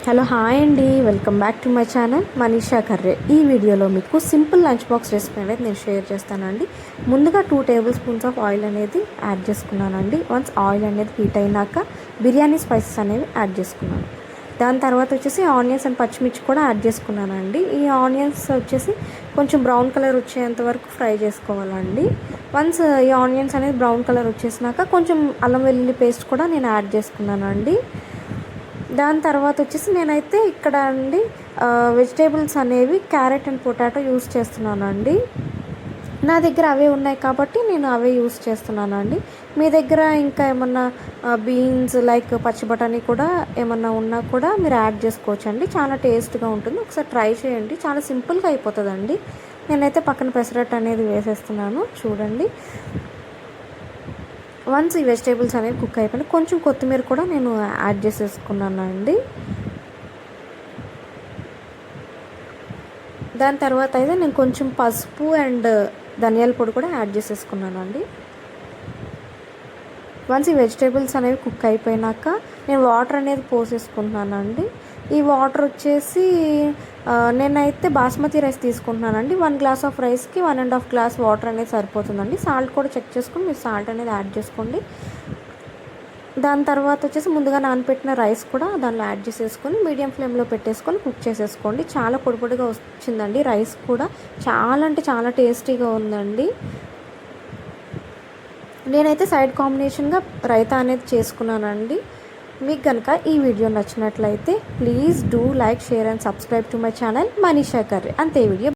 Hello hi అండి, welcome back to my channel Manisha Karre. ఈ వీడియోలో మీకు సింపుల్ లంచ్ బాక్స్ రెసిపీ అనేది నేను షేర్ చేస్తానండి. ముందుగా 2 టేబుల్ స్పూన్స్ ఆఫ్ ఆయిల్ అనేది యాడ్ చేసుకున్నానండి. వన్స్ ఆయిల్ అనేది హీట్ అయినాక బిర్యానీ స్పైసెస్ అనేవి యాడ్ చేసుకున్నాను. దాని తర్వాత వచ్చేసి ఆనియన్స్ అండ్ పచ్చిమిర్చి కూడా యాడ్ చేసుకున్నానండి. ఈ ఆనియన్స్ వచ్చేసి కొంచెం బ్రౌన్ కలర్ వచ్చేంత వరకు ఫ్రై చేసుకోవాలండి. వన్స్ ఈ ఆనియన్స్ అనేది బ్రౌన్ కలర్ వచ్చేసినాక కొంచెం అల్లం వెల్లుల్లి పేస్ట్ కూడా నేను యాడ్ చేసుకున్నానండి. దాని తర్వాత వచ్చేసి నేనైతే ఇక్కడ అండి వెజిటేబుల్స్ అనేవి క్యారెట్ అండ్ పొటాటో యూస్ చేస్తున్నానండి. నా దగ్గర అవే ఉన్నాయి కాబట్టి నేను అవే యూస్ చేస్తున్నానండి. మీ దగ్గర ఇంకా ఏమన్నా బీన్స్ లైక్ పచ్చి బఠానీ కూడా ఏమన్నా ఉన్నా కూడా మీరు యాడ్ చేసుకోవచ్చు అండి. చాలా టేస్ట్గా ఉంటుంది, ఒకసారి ట్రై చేయండి. చాలా సింపుల్గా అయిపోతుందండి. నేనైతే పక్కన పెసరట్టు అనేది వేసేస్తున్నాను చూడండి. వన్స్ ఈ వెజిటేబుల్స్ అనేవి కుక్ అయిపోయినాయి, కొంచెం కొత్తిమీర కూడా నేను యాడ్ చేసేసుకున్నాను అండి. దాని తర్వాత అయితే నేను కొంచెం పసుపు అండ్ ధనియాల పొడి కూడా యాడ్ చేసేసుకున్నాను అండి. వన్స్ ఈ వెజిటేబుల్స్ అనేవి కుక్ అయిపోయినాక నేను వాటర్ అనేది పోసేసుకుంటున్నాను అండి. ఈ వాటర్ వచ్చేసి నేనైతే బాస్మతి రైస్ తీసుకుంటున్నానండి. 1 గ్లాస్ ఆఫ్ రైస్కి 1.5 గ్లాస్ వాటర్ అనేది సరిపోతుందండి. సాల్ట్ కూడా చెక్ చేసుకొని మీరు సాల్ట్ అనేది యాడ్ చేసుకోండి. దాని తర్వాత వచ్చేసి ముందుగా నానబెట్టిన రైస్ కూడా దానిలో యాడ్ చేసేసుకొని మీడియం ఫ్లేమ్లో పెట్టేసుకొని కుక్ చేసేసుకోండి. చాలా పొడి పొడిగా వచ్చిందండి. రైస్ కూడా చాలా అంటే చాలా టేస్టీగా ఉందండి. నేనైతే సైడ్ కాంబినేషన్గా రైతా అనేది చేసుకున్నానండి. మీకు కనుక ఈ వీడియో నచ్చినట్లయితే please do like, share and subscribe to my channel Manisha Karre. అంతే వీడియో.